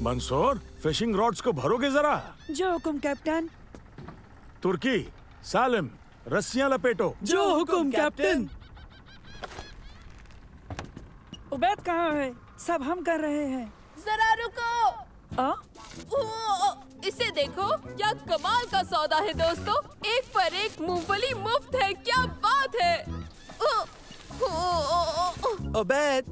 Mansoor, fishing rods को भरोगे जरा? जो हुकुम कैप्टन। तुर्की, सालिम, रस्सियां लपेटो। जो हुकुम कैप्टन। उबैद कहाँ है? सब हम कर रहे हैं। जरा रुको। इसे देखो, क्या कमाल का सौदा है दोस्तों। एक पर एक मूंगफली मुफ्त है। क्या बात है। उबैद,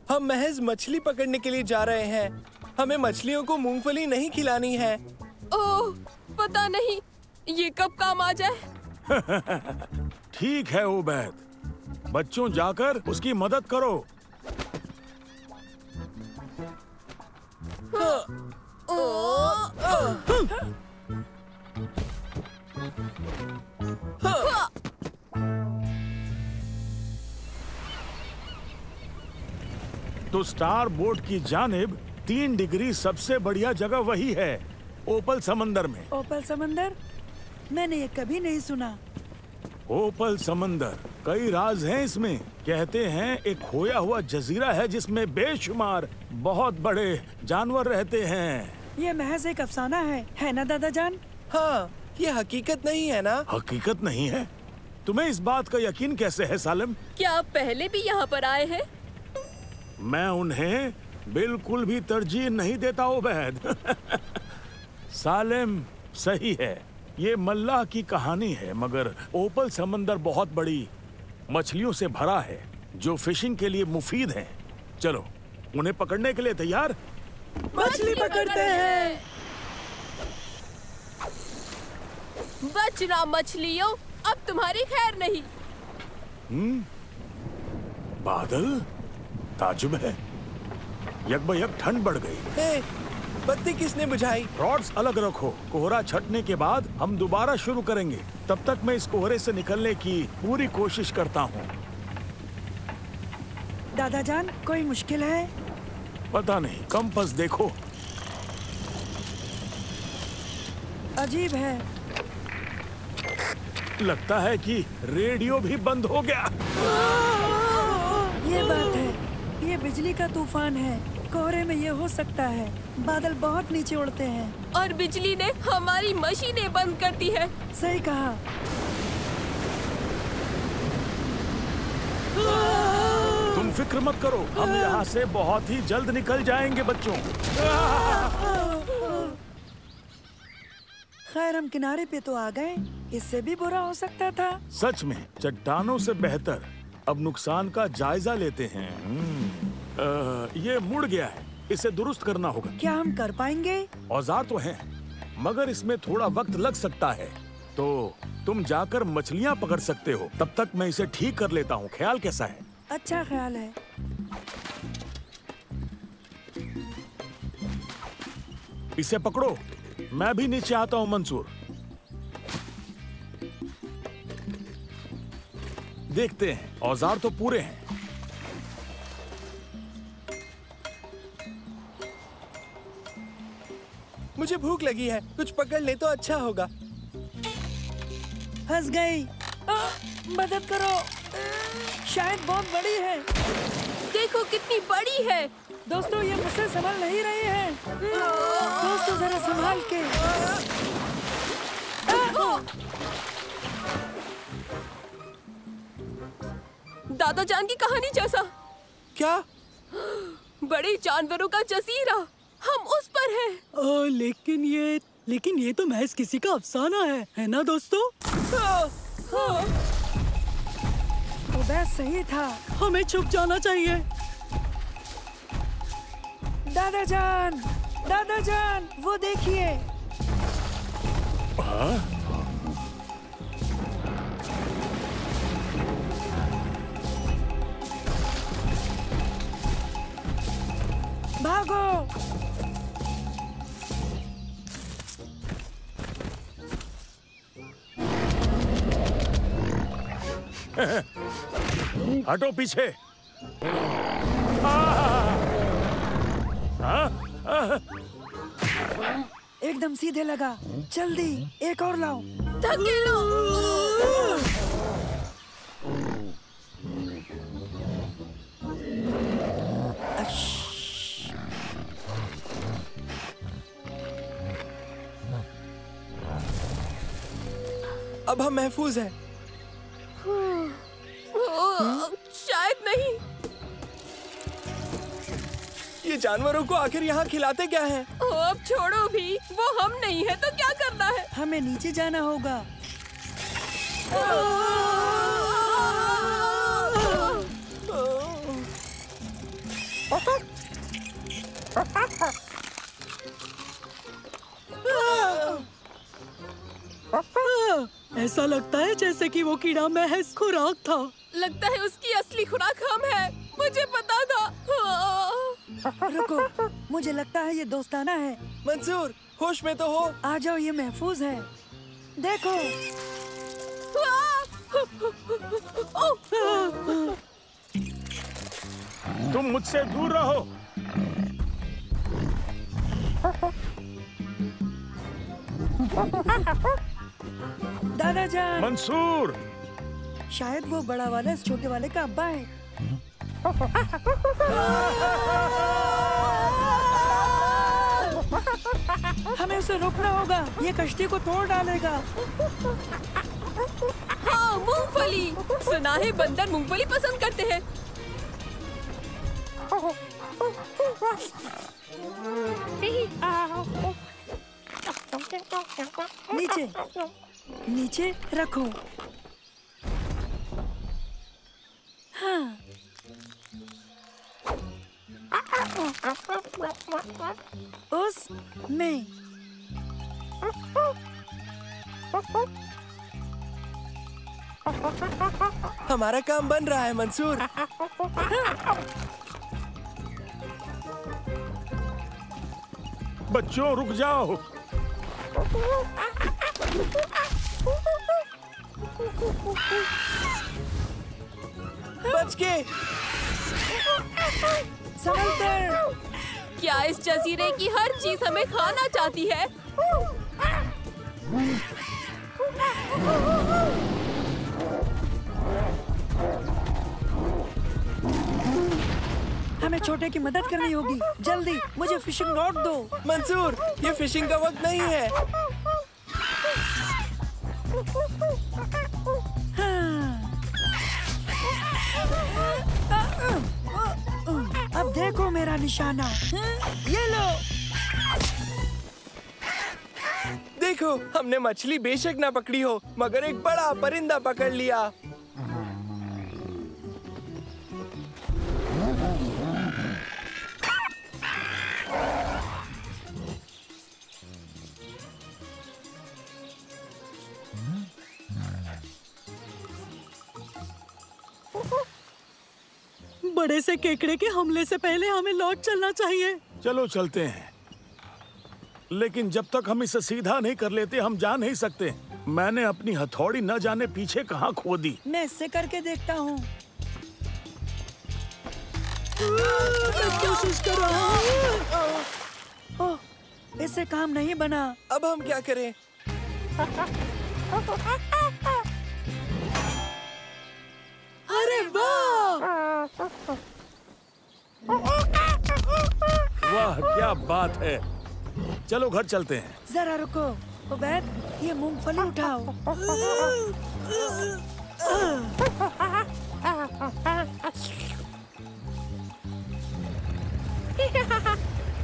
हम महज मछली पकड़ने के लिए जा रहे हैं। हमें मछलियों को मूंगफली नहीं खिलानी है। ओह, पता नहीं ये कब काम आ जाए। ठीक है उबैद, बच्चों जाकर उसकी मदद करो। तो स्टार बोर्ड की जानिब 3 डिग्री सबसे बढ़िया जगह वही है, ओपल समंदर में। ओपल समंदर? मैंने ये कभी नहीं सुना। ओपल समंदर, कई राज हैं इसमें। कहते हैं एक खोया हुआ जजीरा है जिसमें बेशुमार बहुत बड़े जानवर रहते हैं। ये महज एक अफसाना है ना दादा जान? हाँ, ये हकीकत नहीं है ना? हकीकत नहीं है? तुम्हें इस बात का यकीन कैसे है सालिम? क्या आप पहले भी यहाँ पर आए हैं? मैं उन्हें बिल्कुल भी तरजीह नहीं देता उबैद। सालिम सही है, ये मल्लाह की कहानी है, मगर ओपल समंदर बहुत बड़ी मछलियों से भरा है जो फिशिंग के लिए मुफीद हैं। चलो उन्हें पकड़ने के लिए तैयार? मछली पकड़ते हैं। बचना मछलियों, अब तुम्हारी खैर नहीं। बादल, ताजुब है, यकबयक ठंड बढ़ गई। हे, बत्ती किसने बुझाई? रॉड्स अलग रखो, कोहरा छटने के बाद हम दोबारा शुरू करेंगे। तब तक मैं इस कोहरे से निकलने की पूरी कोशिश करता हूँ। दादा जान, कोई मुश्किल है? पता नहीं, कंपास देखो। अजीब है। लगता है कि रेडियो भी बंद हो गया। ये बात है, ये बिजली का तूफान है। कोहरे में ये हो सकता है। बादल बहुत नीचे उड़ते हैं और बिजली ने हमारी मशीनें बंद कर दी है। सही कहा। तुम फिक्र मत करो, हम यहाँ से बहुत ही जल्द निकल जाएंगे बच्चों। खैर हम किनारे पे तो आ गए, इससे भी बुरा हो सकता था। सच में चट्टानों से बेहतर। अब नुकसान का जायजा लेते हैं। ये मुड़ गया है, इसे दुरुस्त करना होगा। क्या हम कर पाएंगे? औजार तो हैं, मगर इसमें थोड़ा वक्त लग सकता है। तो तुम जाकर मछलियाँ पकड़ सकते हो, तब तक मैं इसे ठीक कर लेता हूँ। ख्याल कैसा है? अच्छा ख्याल है। इसे पकड़ो, मैं भी नीचे आता हूँ मंसूर। देखते हैं, औजार तो पूरे हैं। मुझे भूख लगी है, कुछ पकड़ ले तो अच्छा होगा। फंस गई। मदद करो, शायद बहुत बड़ी है। देखो कितनी बड़ी है। दोस्तों ये मुझसे संभल नहीं रही है। दोस्तों जरा संभाल के। दादा जान की कहानी जैसा। क्या? बड़े जानवरों का जजीरा, हम उस पर हैं। लेकिन ये तो महज किसी का अफसाना है ना दोस्तों? उबैद सही था, हमें छुप जाना चाहिए। दादा जान, वो देखिए। भागो। हटो पीछे। एकदम सीधे लगा। जल्दी एक और लाओ। धकेलो। अब हम महफूज हैं। शायद नहीं। ये जानवरों को आखिर यहाँ खिलाते क्या हैं? अब छोड़ो भी, वो हम नहीं है तो क्या करना है? हमें नीचे जाना होगा। ऐसा लगता है जैसे कि वो कीड़ा महज खुराक था। लगता है उसकी असली खुराक हम है। मुझे पता था। रुको, मुझे लगता है ये दोस्ताना है। मंसूर, होश में तो हो। आ जाओ, ये महफूज है। देखो। तुम मुझसे दूर रहो। दादाजान, मंसूर, शायद वो बड़ा वाला इस छोटे वाले का अब्बा है। हमें उसे रोकना होगा, ये कश्ती को तोड़ डालेगा। हाँ, मूंगफली। सुना है बंदर मूंगफली पसंद करते हैं। नीचे नीचे रखो। हाँ। उस में हमारा काम बन रहा है मंसूर। बच्चों रुक जाओ। बच के। समंदर। क्या इस जजीरे की हर चीज हमें खाना चाहती है? हमें छोटे की मदद करनी होगी। जल्दी मुझे फिशिंग रॉड दो। मंसूर, ये फिशिंग का वक्त नहीं है। अब देखो मेरा निशाना। ये लो। देखो, हमने मछली बेशक ना पकड़ी हो, मगर एक बड़ा परिंदा पकड़ लिया। बड़े से केकड़े के हमले से पहले हमें लौट चलना चाहिए। चलो चलते हैं, लेकिन जब तक हम इसे सीधा नहीं कर लेते हम जा नहीं सकते। मैंने अपनी हथौड़ी न जाने पीछे कहाँ खो दी। मैं इससे करके देखता हूँ। कोशिश कर रहा हूँ। ओह, इससे काम नहीं बना। अब हम क्या करें? अरे वाह! वाह क्या बात है। चलो घर चलते हैं। जरा रुको उबैद, ये मूंगफली उठाओ।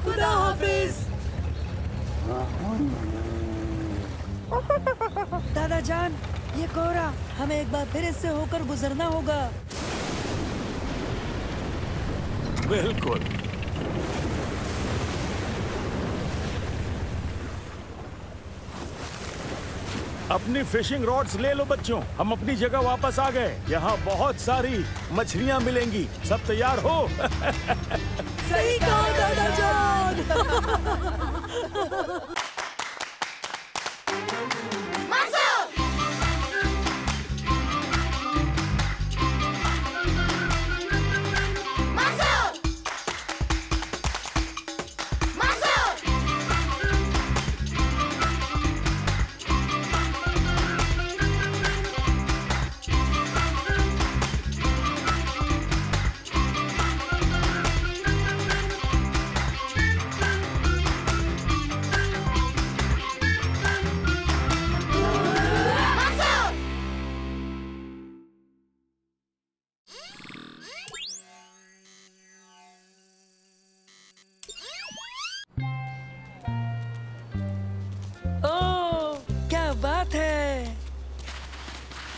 खुदा हाफिज। दादाजान, ये कोहरा, हमें एक बार फिर इससे होकर गुजरना होगा। बिल्कुल। अपनी फिशिंग रॉड्स ले लो बच्चों, हम अपनी जगह वापस आ गए। यहाँ बहुत सारी मछलियाँ मिलेंगी। सब तैयार हो? सही कहा दादाजान।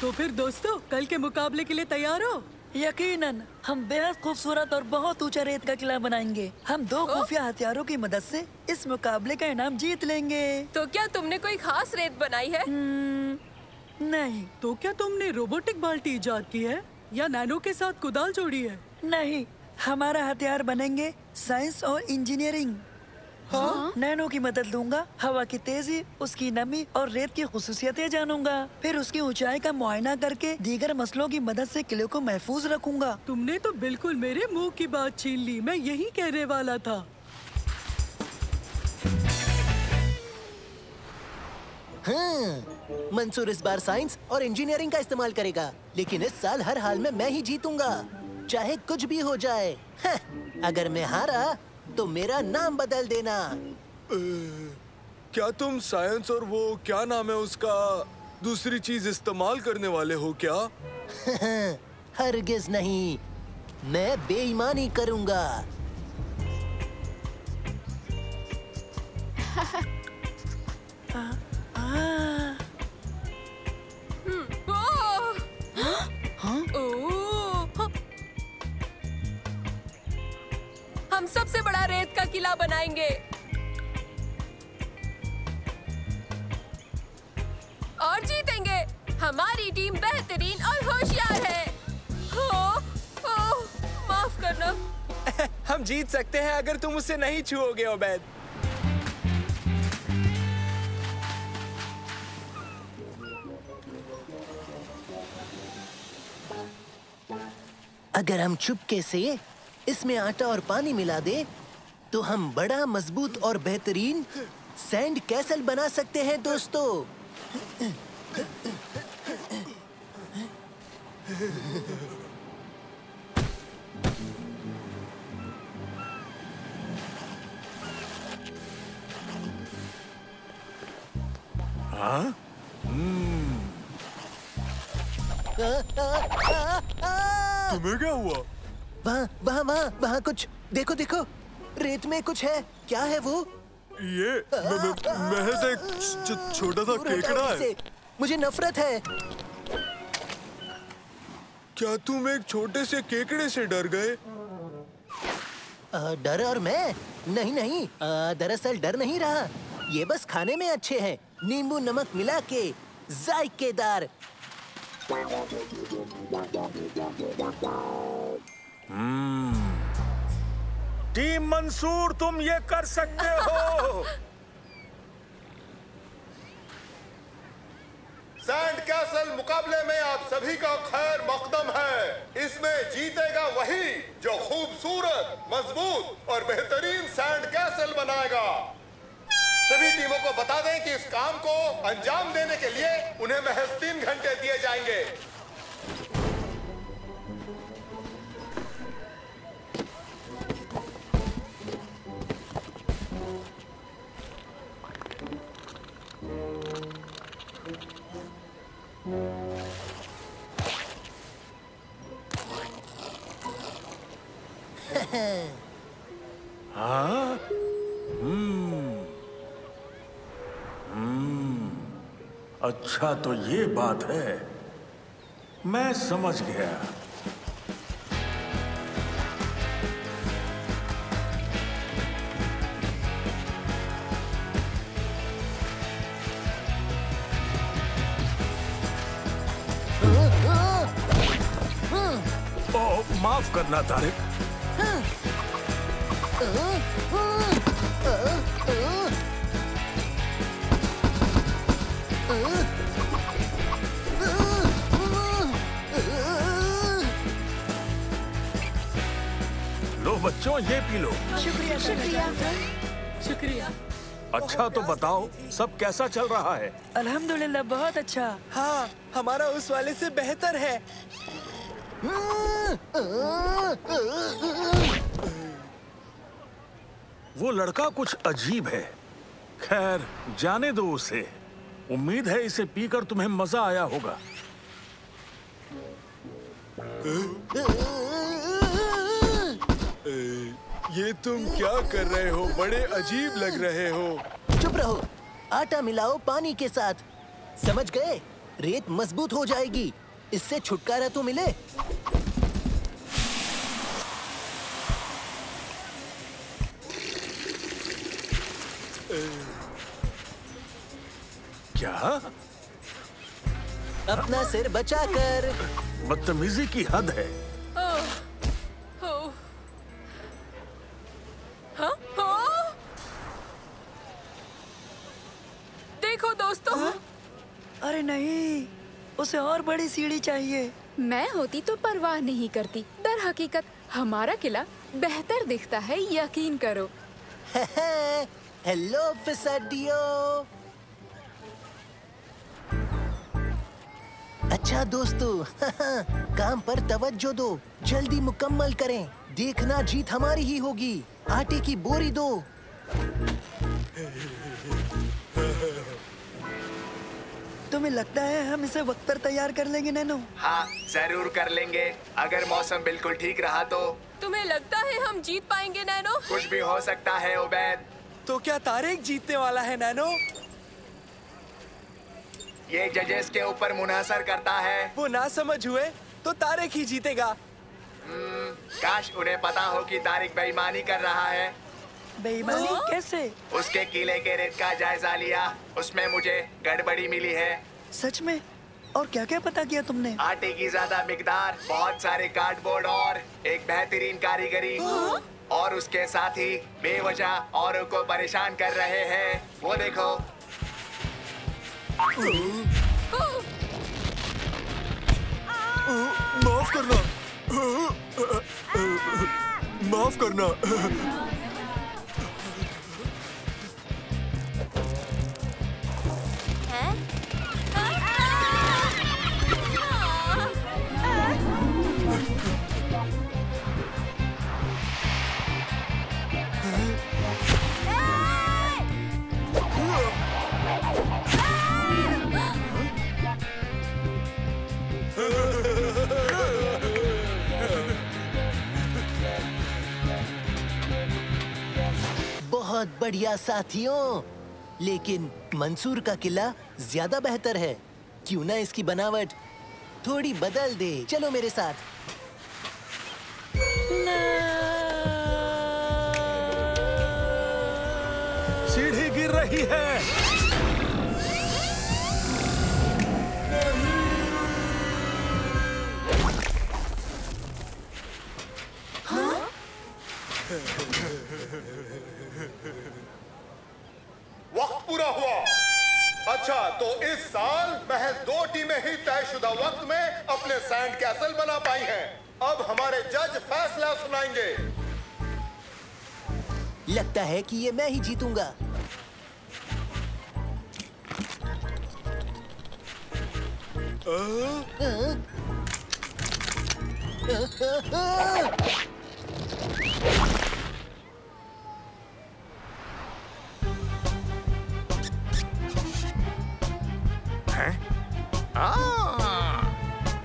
तो फिर दोस्तों कल के मुकाबले के लिए तैयार हो? यकीनन हम बेहद खूबसूरत और बहुत ऊंचा रेत का किला बनाएंगे। हम 2 खुफिया हथियारों की मदद से इस मुकाबले का इनाम जीत लेंगे। तो क्या तुमने कोई खास रेत बनाई है? नहीं। तो क्या तुमने रोबोटिक बाल्टी इजाद की है या नैनो के साथ कुदाल जोड़ी है? नहीं, हमारा हथियार बनेंगे साइंस और इंजीनियरिंग। हाँ? नैनो की मदद लूंगा, हवा की तेजी, उसकी नमी और रेत की खुसूसियतें जानूंगा। फिर उसकी ऊंचाई का मुआयना करके दीगर मसलों की मदद से किले को महफूज रखूंगा। तुमने तो बिल्कुल मेरे मुंह की बात छीन ली। मैं यही कहने वाला था। हाँ, मंसूर इस बार साइंस और इंजीनियरिंग का इस्तेमाल करेगा, लेकिन इस साल हर हाल में मैं ही जीतूंगा, चाहे कुछ भी हो जाए। हाँ, अगर मैं हारा तो मेरा नाम बदल देना। क्या तुम साइंस और वो क्या नाम है उसका दूसरी चीज इस्तेमाल करने वाले हो क्या? हरगिज नहीं, मैं बेईमानी करूंगा। हम सबसे बड़ा रेत का किला बनाएंगे और जीतेंगे। हमारी टीम बेहतरीन और होशियार है। माफ करना। हम जीत सकते हैं अगर तुम उसे नहीं छुओगे ओबैद। अगर हम चुपके से इसमें आटा और पानी मिला दे तो हम बड़ा मजबूत और बेहतरीन सैंड कैसल बना सकते हैं दोस्तों। हाँ? तुम्हें क्या हुआ? वहाँ कुछ देखो देखो, रेत में कुछ है। क्या है वो? ये महज एक छोटा सा केकड़ा है। मुझे नफरत है। क्या तुम एक छोटे से केकड़े से डर गए? डर और मैं? नहीं, दरअसल डर नहीं रहा। ये बस खाने में अच्छे हैं, नींबू नमक मिला के जायकेदार। टीम मंसूर, तुम ये कर सकते हो। सैंड कैसल मुकाबले में आप सभी का खैर मकदम है। इसमें जीतेगा वही जो खूबसूरत, मजबूत और बेहतरीन सैंड कैसल बनाएगा। सभी टीमों को बता दें कि इस काम को अंजाम देने के लिए उन्हें महज 3 घंटे दिए जाएंगे। हाँ? अच्छा तो ये बात है, मैं समझ गया। ओह, माफ करना तारिक। लो बच्चों, ये पी लो। शुक्रिया शुक्रिया शुक्रिया। अच्छा तो बताओ, सब कैसा चल रहा है? अल्हम्दुलिल्लाह, बहुत अच्छा। हाँ, हमारा उस वाले से बेहतर है। वो लड़का कुछ अजीब है। खैर, जाने दो उसे। उम्मीद है इसे पीकर तुम्हें मजा आया होगा। ये तुम क्या कर रहे हो? बड़े अजीब लग रहे हो। चुप रहो, आटा मिलाओ पानी के साथ, समझ गए? रेत मजबूत हो जाएगी। इससे छुटकारा तो मिले। क्या? अपना सिर बचाकर। बदतमीजी की हद है। देखो दोस्तों। अरे नहीं, उसे और बड़ी सीढ़ी चाहिए। मैं होती तो परवाह नहीं करती। दर हकीकत हमारा किला बेहतर दिखता है, यकीन करो। हेलो फिसाडियो। अच्छा दोस्तों, काम पर तवज्जो दो, जल्दी मुकम्मल करें। देखना जीत हमारी ही होगी। आटे की बोरी दो। तुम्हें लगता है हम इसे वक्त पर तैयार कर लेंगे नैनो? हाँ, जरूर कर लेंगे। अगर मौसम बिल्कुल ठीक रहा तो। तुम्हें लगता है हम जीत पाएंगे नैनो? कुछ भी हो सकता है उबैद। तो क्या तारेक जीतने वाला है नैनो? ये जजेस के ऊपर मुनहसर करता है। वो ना समझ हुए तो तारेक ही जीतेगा। काश उन्हें पता हो कि तारिक बेईमानी कर रहा है। बेईमानी कैसे? उसके किले के रेत का जायजा लिया, उसमें मुझे गड़बड़ी मिली है। सच में? और क्या क्या पता किया तुमने? आटे की ज्यादा मिकदार, बहुत सारे कार्डबोर्ड और एक बेहतरीन कारीगरी। और उसके साथ ही बेवजह औरों को परेशान कर रहे हैं। वो देखो। माफ करना। माफ करना। बहुत बढ़िया साथियों, लेकिन मंसूर का किला ज्यादा बेहतर है। क्यों ना इसकी बनावट थोड़ी बदल दे। चलो मेरे साथ। सीढ़ी गिर रही है। वक्त पूरा हुआ। अच्छा, तो इस साल महज 2 टीमें ही तयशुदा वक्त में अपने सैंड कैसल बना पाई हैं। अब हमारे जज फैसला सुनाएंगे। लगता है कि ये मैं ही जीतूंगा।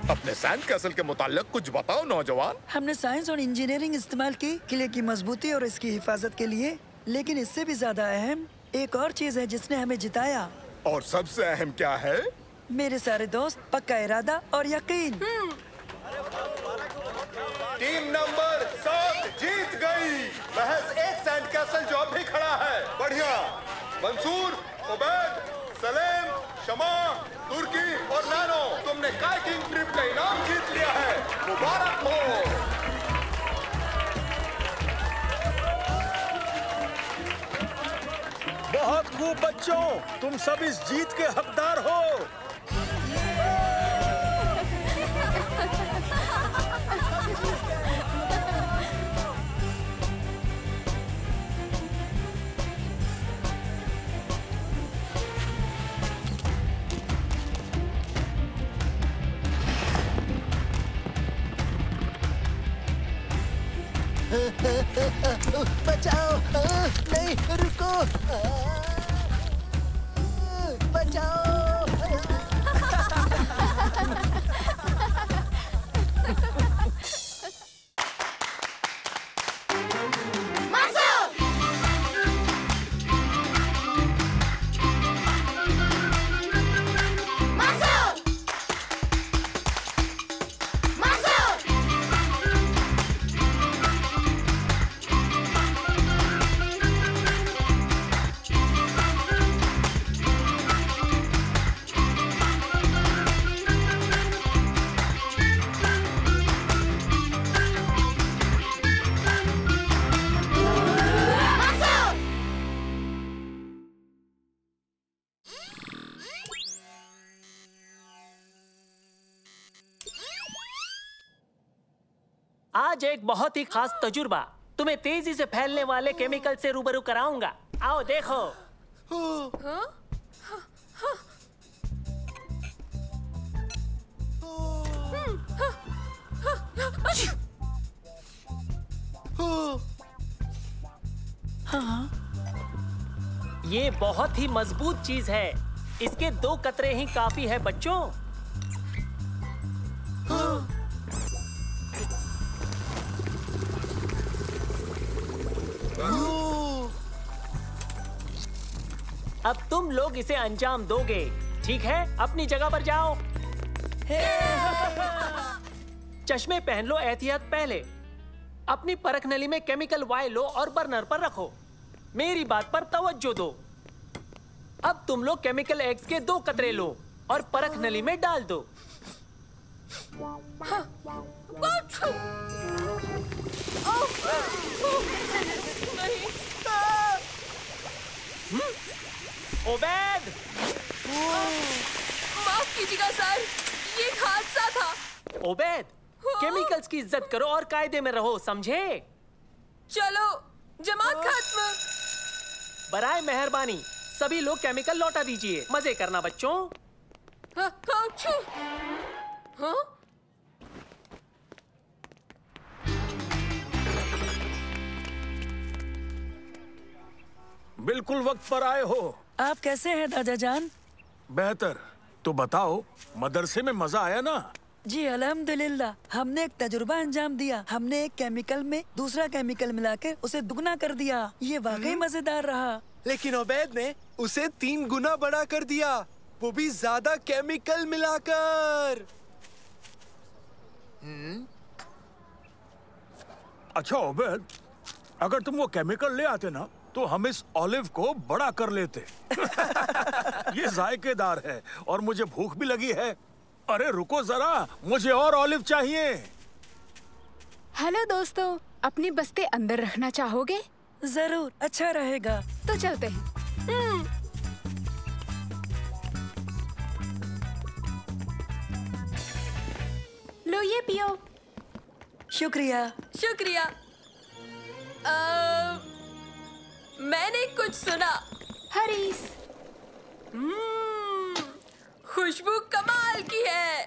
अपने सैंड कैसल के मुताल्लिक कुछ बताओ नौजवान। हमने साइंस और इंजीनियरिंग इस्तेमाल की किले की मजबूती और इसकी हिफाजत के लिए, लेकिन इससे भी ज्यादा अहम एक और चीज है जिसने हमें जिताया। और सबसे अहम क्या है? मेरे सारे दोस्त, पक्का इरादा और यकीन। टीम नंबर 7 जीत गई। महज एक सैंड कैसल जो अब भी खड़ा है। बढ़िया। मंसूर, उबैद, सलेम, शमा, तुर्की और नैनो, तुमने काइकिंग ट्रिप का इनाम जीत लिया है। मुबारक हो। बहुत खूब बच्चों, तुम सब इस जीत के हकदार हो। बचाओ। नहीं, रुको। बचाओ। आज एक बहुत ही खास तजुर्बा, तुम्हें तेजी से फैलने वाले केमिकल से रूबरू कराऊंगा। आओ देखो। ये बहुत ही मजबूत चीज है। इसके 2 कतरे ही काफी है बच्चों। अब तुम लोग इसे अंजाम दोगे, ठीक है? अपनी जगह पर जाओ। चश्मे पहन लो, एहतियात पहले। अपनी परख नली में केमिकल वाई लो और बर्नर पर रखो। मेरी बात पर तवज्जो दो। अब तुम लोग केमिकल एक्स के 2 कतरे लो और परख नली में डाल दो। ओबेद! माफ कीजिएगा सर, ये एक हादसा था। ओबेद, केमिकल्स की इज्जत करो और कायदे में रहो, समझे? चलो, जमात खत्म। बराए मेहरबानी सभी लोग केमिकल लौटा दीजिए। मजे करना बच्चों। हाँ? बिल्कुल वक्त पर आए हो। आप कैसे हैं दादा जान? बेहतर। तो बताओ, मदरसे में मजा आया ना? जी अल्हम्दुलिल्लाह। हमने एक तजुर्बा अंजाम दिया। हमने एक केमिकल में दूसरा केमिकल मिलाकर उसे दुगना कर दिया। ये वाकई मजेदार रहा। लेकिन ओबैद ने उसे 3 गुना बड़ा कर दिया, वो भी ज्यादा केमिकल मिलाकर। अच्छा ओबेद, अगर तुम वो केमिकल ले आते ना तो हम इस ऑलिव को बड़ा कर लेते। ये जायकेदार है और मुझे भूख भी लगी है। अरे रुको जरा, मुझे और ऑलिव चाहिए। हेलो दोस्तों, अपनी बस्ते अंदर रखना चाहोगे? जरूर, अच्छा रहेगा। तो चलते हैं। लो ये पियो। शुक्रिया। शुक्रिया। मैंने कुछ सुना। हरीस। खुशबू कमाल की है।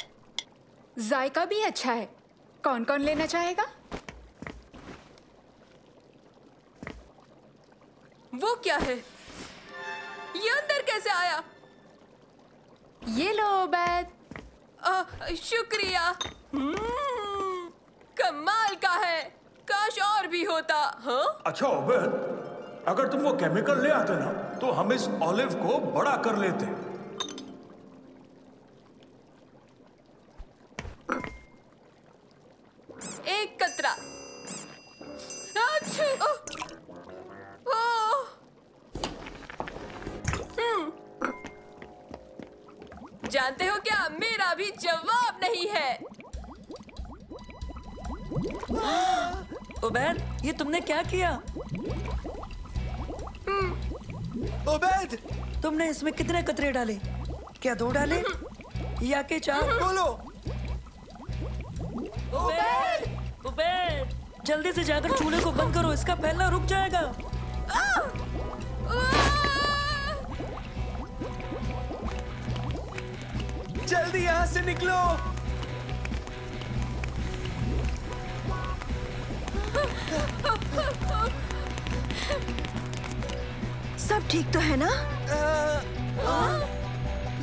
जायका भी अच्छा है। कौन कौन लेना चाहेगा? वो क्या है? ये अंदर कैसे आया? ये लो ओबैद। शुक्रिया। कमाल का है। काश और भी होता। हाँ? अच्छा ओबेद, अगर तुम वो केमिकल ले आते ना तो हम इस ऑलिव को बड़ा कर लेते। एक कतरा। जानते हो क्या, मेरा भी जवाब नहीं है। उबैद, ये तुमने क्या किया? उबैद, तुमने इसमें कितने कतरे डाले? क्या 2 डाले या के 4? बोलो। उबैद, उबैद, जल्दी से जाकर चूल्हे को बंद करो, इसका फैलना रुक जाएगा। जल्दी यहाँ से निकलो। सब ठीक तो है ना?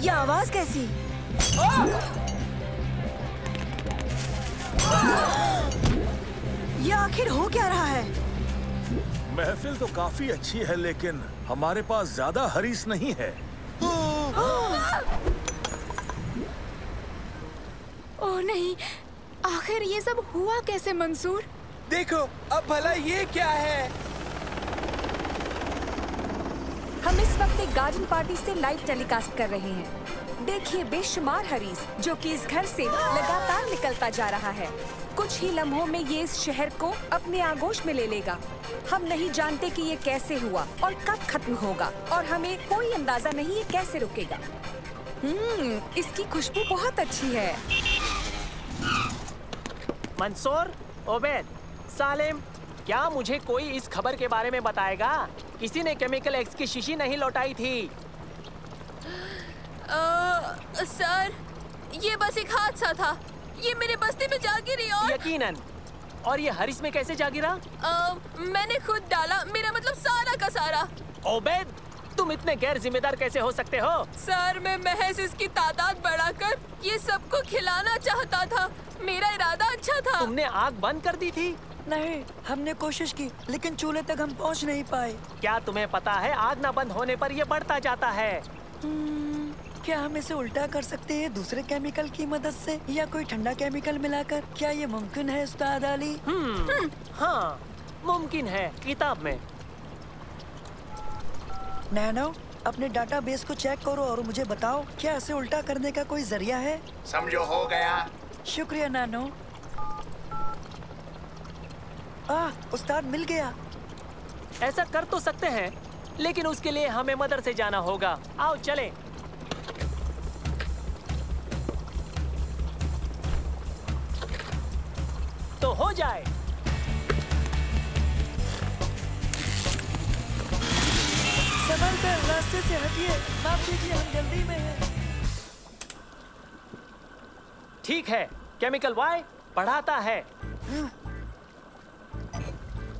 ये आवाज कैसी? ये आखिर हो क्या रहा है? महफिल तो काफी अच्छी है लेकिन हमारे पास ज्यादा हरीस नहीं है। ओह नहीं, आखिर ये सब हुआ कैसे मंसूर? देखो, अब भला ये क्या है? हम इस वक्त एक गार्डन पार्टी से लाइव टेलीकास्ट कर रहे हैं। देखिए बेशुमार हरीस जो कि इस घर से लगातार निकलता जा रहा है। कुछ ही लम्हों में ये इस शहर को अपने आगोश में ले लेगा। हम नहीं जानते कि ये कैसे हुआ और कब खत्म होगा और हमें कोई अंदाजा नहीं ये कैसे रुकेगा। इसकी खुशबू बहुत अच्छी है। मंसूर, ओबेद, सालेम, क्या मुझे कोई इस खबर के बारे में बताएगा? किसी ने केमिकल एक्स की शीशी नहीं लौटाई थी। सर, ये बस एक हादसा था। ये मेरे बस्ती में जा गिरी और यकीनन। और ये हरीस में कैसे जा गिरा? मैंने खुद डाला, मेरा मतलब सारा का सारा। ओबेद, तुम इतने गैर जिम्मेदार कैसे हो सकते हो? सर, मैं महज इसकी तादाद बढ़ाकर ये सबको खिलाना चाहता था। मेरा इरादा अच्छा था। तुमने आग बंद कर दी थी? नहीं, हमने कोशिश की लेकिन चूल्हे तक हम पहुंच नहीं पाए। क्या तुम्हें पता है आग न बंद होने पर ये बढ़ता जाता है? क्या हम इसे उल्टा कर सकते हैं दूसरे केमिकल की मदद से या कोई ठंडा केमिकल मिलाकर? क्या ये मुमकिन है उस्ताद अली? हाँ, मुमकिन है, किताब में। नैनो, अपने डाटाबेस को चेक करो और मुझे बताओ क्या इसे उल्टा करने का कोई जरिया है? समझो हो गया। शुक्रिया नैनो। उस्ताद मिल गया। ऐसा कर तो सकते हैं, लेकिन उसके लिए हमें मदर से जाना होगा। आओ चलें। तो हो जाए। संभल कर, रास्ते से हटिए। माफ कीजिए, हम जल्दी में हैं। ठीक है, केमिकल वाई बढ़ाता है,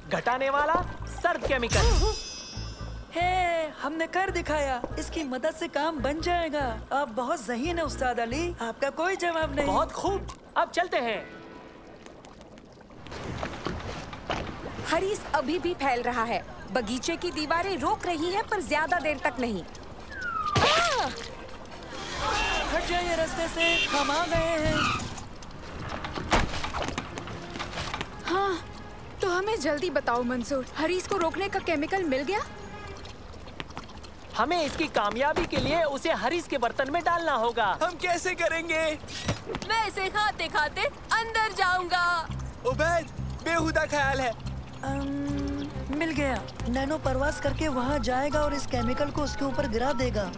घटाने वाला सर्द केमिकल। हमने कर दिखाया। इसकी मदद से काम बन जाएगा। आप बहुत ज़हीन है उस्ताद अली, आपका कोई जवाब नहीं। बहुत खूब, अब चलते हैं। हरीस अभी भी फैल रहा है। बगीचे की दीवारें रोक रही हैं, पर ज्यादा देर तक नहीं। हट जाइए रास्ते से, हम आ गए हैं। हाँ, तो हमें जल्दी बताओ मंसूर, हरीस को रोकने का केमिकल मिल गया? हमें इसकी कामयाबी के लिए उसे हरीस के बर्तन में डालना होगा। हम कैसे करेंगे? मैं इसे खाते खाते अंदर जाऊंगा। उबैद, बेहुदा ख्याल है। मिल गया। नैनो परवास करके वहाँ जाएगा और इस केमिकल को उसके ऊपर गिरा देगा।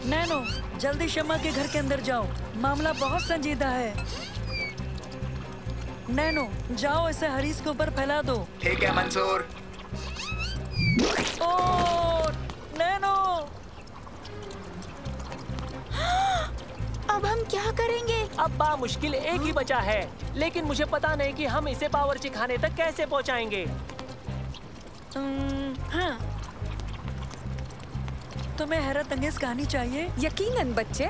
नैनो, जल्दी शम्मा के घर के अंदर जाओ, मामला बहुत संजीदा है। नैनो, जाओ इसे हरीस के ऊपर फैला दो। ठीक है मंसूर। नैनो, अब हम क्या करेंगे? अब बामुश्किल एक ही बचा है, लेकिन मुझे पता नहीं कि हम इसे बावर्ची खाने तक कैसे पहुंचाएंगे। हाँ, तुम्हें हैरत अंगेज कहानी चाहिए? यकीनन बच्चे।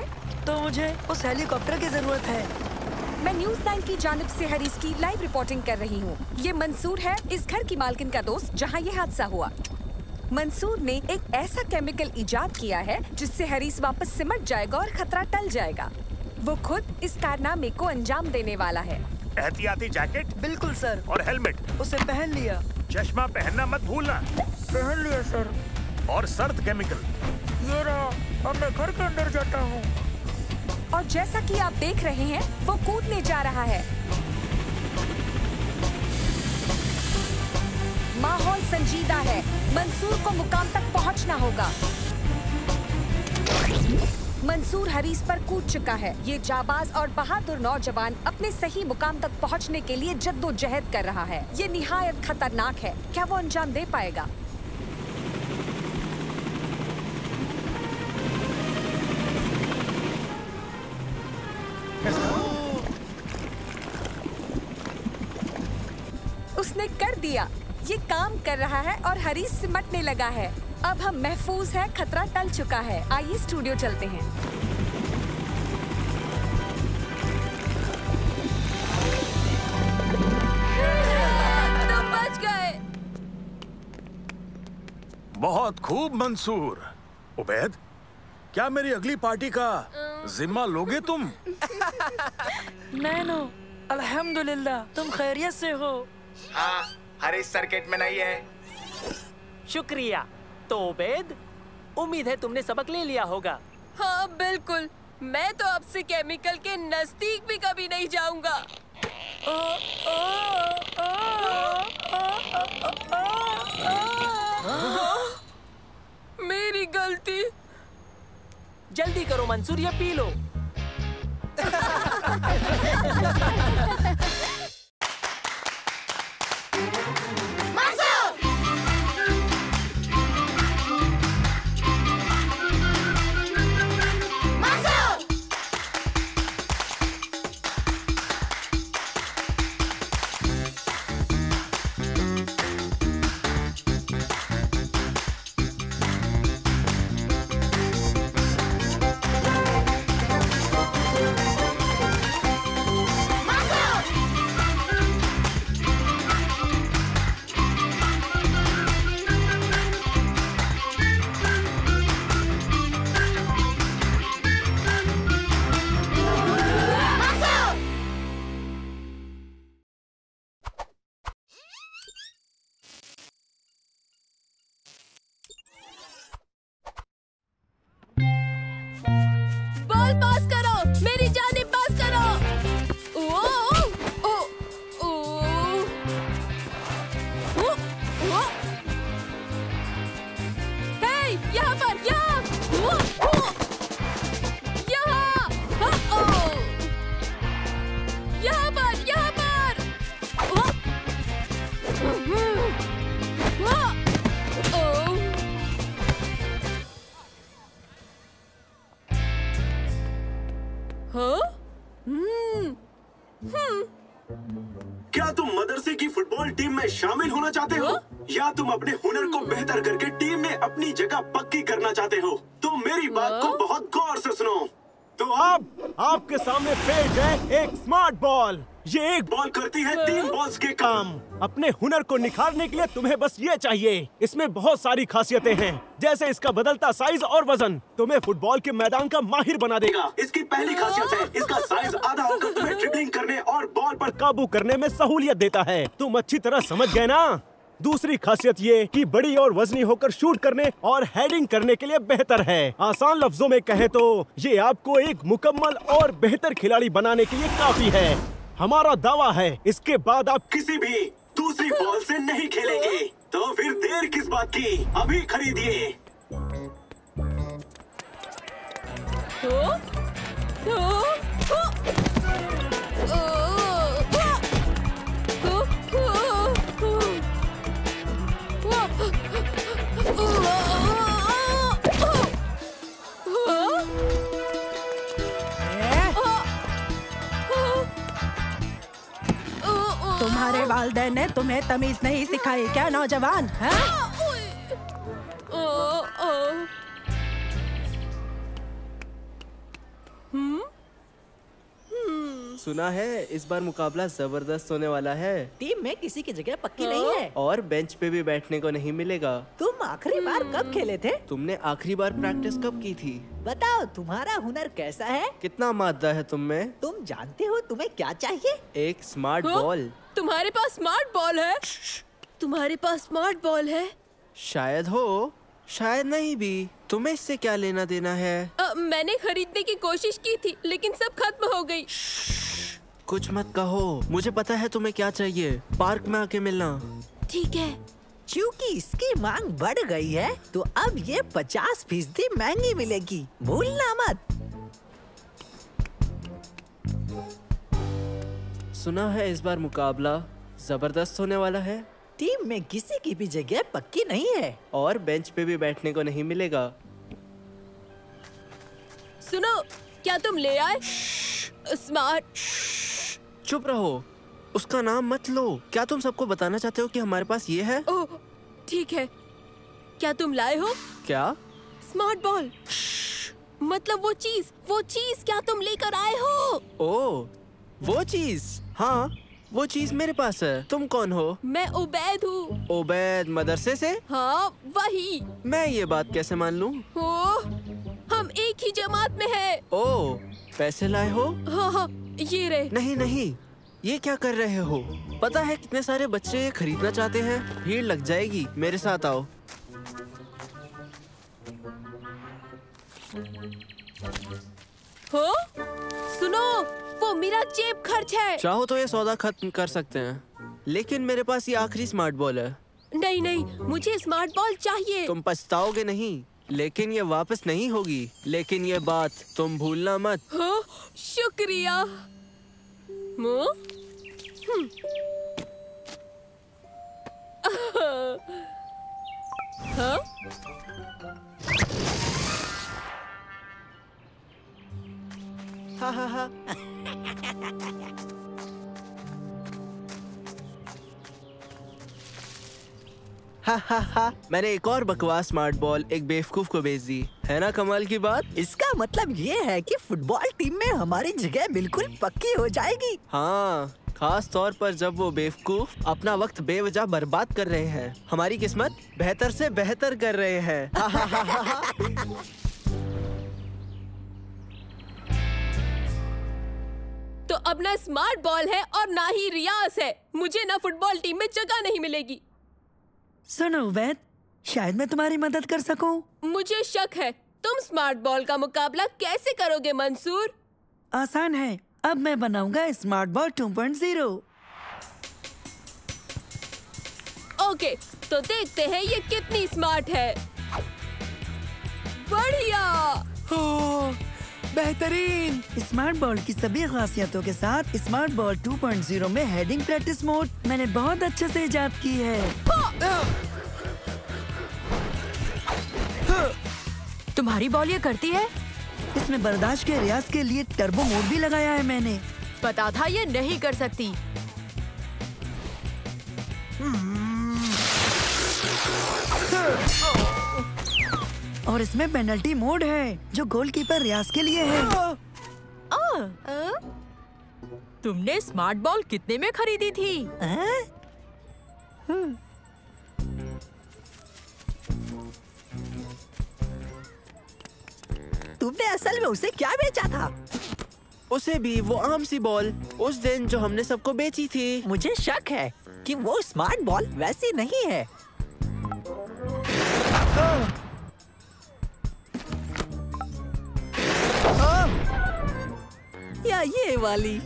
तो मुझे उस हेलीकॉप्टर की जरूरत है। मैं न्यूज़ 9 की जानिब से हरीस की लाइव रिपोर्टिंग कर रही हूँ। ये मंसूर है, इस घर की मालकिन का दोस्त जहाँ ये हादसा हुआ। मंसूर ने एक ऐसा केमिकल इजाद किया है जिससे हरीस वापस सिमट जाएगा और खतरा टल जाएगा। वो खुद इस कारनामे को अंजाम देने वाला है। एहतियाती जैकेट? बिल्कुल सर। और हेलमेट? उसे पहन लिया। चश्मा पहनना मत भूलना। पहन लिया सर। और सर्द केमिकल? ये रहा, अब मैं घर के अंदर जाता हूँ। और जैसा कि आप देख रहे हैं, वो कूदने जा रहा है। माहौल संजीदा है। मंसूर को मुकाम तक पहुंचना होगा। मंसूर हरीस पर कूद चुका है। ये जाबाज और बहादुर नौजवान अपने सही मुकाम तक पहुंचने के लिए जद्दोजहद कर रहा है। ये निहायत खतरनाक है। क्या वो अंजाम दे पाएगा? उसने कर दिया। ये काम कर रहा है और हरीस सिमटने लगा है। अब हम महफूज है, खतरा टल चुका है। आइए स्टूडियो चलते हैं। तुम बच गए। बहुत खूब मंसूर। उबैद, क्या मेरी अगली पार्टी का जिम्मा लोगे तुम? नैनो, अल्हम्दुलिल्लाह, तुम खैरियत से हो? हाँ, हरीस सर्किट में नहीं है। शुक्रिया। तो उबैद, उम्मीद है तुमने सबक ले लिया होगा। हाँ बिल्कुल, मैं तो अब से केमिकल के नजदीक भी कभी नहीं जाऊंगा। मेरी गलती। जल्दी करो मंसूर, ये पी लो। बॉल पास करो, मेरी जानिब पास करो। ओ, ओ, ओ, ओ, ओ, हे, यहाँ पर, यहाँ, यहाँ, यहाँ पर, यहाँ पर। क्या तुम मदरसे की फुटबॉल टीम में शामिल होना चाहते हो या तुम अपने हुनर को बेहतर करके टीम में अपनी जगह पक्की करना चाहते हो? तो मेरी बात को बहुत गौर से सुनो। तो अब आपके सामने पेश है एक स्मार्ट बॉल। ये एक बॉल करती है 3 बॉल्स के काम। अपने हुनर को निखारने के लिए तुम्हें बस ये चाहिए। इसमें बहुत सारी खासियतें हैं, जैसे इसका बदलता साइज और वजन तुम्हें फुटबॉल के मैदान का माहिर बना देगा। इसकी पहली खासियत है इसका साइज आधा होकर तुम्हें ड्रिबलिंग करने और बॉल पर काबू करने में सहूलियत देता है। तुम अच्छी तरह समझ गए ना? दूसरी खासियत ये कि बड़ी और वजनी होकर शूट करने और हेडिंग करने के लिए बेहतर है। आसान लफ्जों में कहें तो ये आपको एक मुकम्मल और बेहतर खिलाड़ी बनाने के लिए काफी है। हमारा दावा है इसके बाद आप किसी भी दूसरी बॉल से नहीं खेलेंगे। तो फिर देर किस बात की, अभी खरीदिए। तुम्हारे वालिदैन ने तुम्हें तमीज नहीं सिखाई क्या नौजवान? सुना है इस बार मुकाबला जबरदस्त होने वाला है। टीम में किसी की जगह पक्की नहीं है और बेंच पे भी बैठने को नहीं मिलेगा। तुम आखिरी बार कब खेले थे? तुमने आखिरी बार प्रैक्टिस कब की थी? बताओ तुम्हारा हुनर कैसा है? कितना मादा है तुम में? तुम जानते हो तुम्हें क्या चाहिए? एक स्मार्ट बॉल। तुम्हारे पास स्मार्ट बॉल है? तुम्हारे पास स्मार्ट बॉल है? शायद हो, शायद नहीं भी। तुम्हें इससे क्या लेना देना है? मैंने खरीदने की कोशिश की थी लेकिन सब खत्म हो गई। कुछ मत कहो, मुझे पता है तुम्हें क्या चाहिए। पार्क में आके मिलना। ठीक है। क्योंकि इसकी मांग बढ़ गई है तो अब ये 50% महंगी मिलेगी, भूलना मत। सुना है इस बार मुकाबला जबरदस्त होने वाला है। टीम में किसी की भी जगह पक्की नहीं है और बेंच पे भी बैठने को नहीं मिलेगा। सुनो, क्या तुम ले आए स्मार्ट? चुप रहो, उसका नाम मत लो। क्या तुम सबको बताना चाहते हो कि हमारे पास ये है? ओह ठीक है। क्या तुम लाए हो? क्या? Smart ball. मतलब वो चीज क्या तुम लेकर आए हो? ओह वो चीज, हाँ वो चीज मेरे पास है। तुम कौन हो? मैं उबैद हूँ। उबैद मदरसे से? हाँ वही। मैं ये बात कैसे मान लूँ? हम एक ही जमात में हैं। ओह पैसे लाए हो? हाँ ये रहे। नहीं, ये क्या कर रहे हो? पता है कितने सारे बच्चे ये खरीदना चाहते हैं। भीड़ लग जाएगी, मेरे साथ आओ। हो? सुनो, वो मेरा जेब खर्च है। चाहो तो ये सौदा खत्म कर सकते हैं, लेकिन मेरे पास ये आखिरी स्मार्ट बॉल है। नहीं, मुझे स्मार्ट बॉल चाहिए। तुम पछताओगे नहीं, लेकिन ये वापस नहीं होगी। लेकिन ये बात तुम भूलना मत। हो, शुक्रिया। हाँ? हा। हा। मैंने एक और बकवास स्मार्ट बॉल एक बेवकूफ को भेज दी है ना। कमाल की बात। इसका मतलब ये है कि फुटबॉल टीम में हमारी जगह बिल्कुल पक्की हो जाएगी। हाँ, खास तौर पर जब वो बेवकूफ अपना वक्त बेवजह बर्बाद कर रहे हैं। हमारी किस्मत बेहतर से बेहतर कर रहे हैं। तो अब ना स्मार्ट बॉल है और ना ही रियाज है। मुझे ना फुटबॉल टीम में जगह नहीं मिलेगी। सुनो उबैद, शायद मैं तुम्हारी मदद कर सकूं। मुझे शक है तुम स्मार्ट बॉल का मुकाबला कैसे करोगे मंसूर? आसान है, अब मैं बनाऊंगा स्मार्ट बॉल 2.0। ओके, तो देखते हैं ये कितनी स्मार्ट है। बढ़िया, बेहतरीन। स्मार्ट बॉल की सभी खासियतों के साथ स्मार्ट बॉल 2.0 में हेडिंग प्रैक्टिस मोड मैंने बहुत अच्छे से इजाद की है। तुम्हारी बॉल ये करती है? इसमें बर्दाश्त के रियाज के लिए टर्बो मोड भी लगाया है मैंने। पता था ये नहीं कर सकती। और इसमें पेनल्टी मोड है जो गोलकीपर रियाज के लिए है। तुमने स्मार्ट बॉल कितने में खरीदी थी? तुमने असल में उसे क्या बेचा था? उसे भी वो आम सी बॉल, उस दिन जो हमने सबको बेची थी। मुझे शक है कि वो स्मार्ट बॉल वैसी नहीं है। या ये वाली।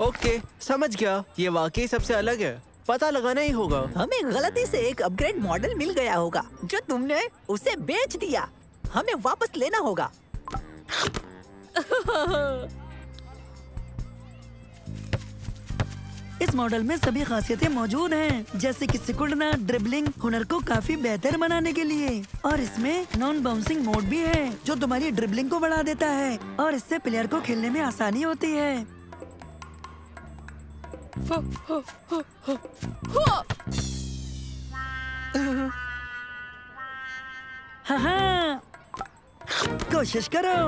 ओके, समझ गया। ये वाकई सबसे अलग है, पता लगाना ही होगा। हमें गलती से एक अपग्रेड मॉडल मिल गया होगा जो तुमने उसे बेच दिया। हमें वापस लेना होगा। इस मॉडल में सभी खासियतें मौजूद हैं, जैसे कि सिकुड़ना, ड्रिबलिंग, हुनर को काफी बेहतर बनाने के लिए। और इसमें नॉन बाउंसिंग मोड भी है जो तुम्हारी ड्रिबलिंग को बढ़ा देता है और इससे प्लेयर को खेलने में आसानी होती है। हाँ, कोशिश करो।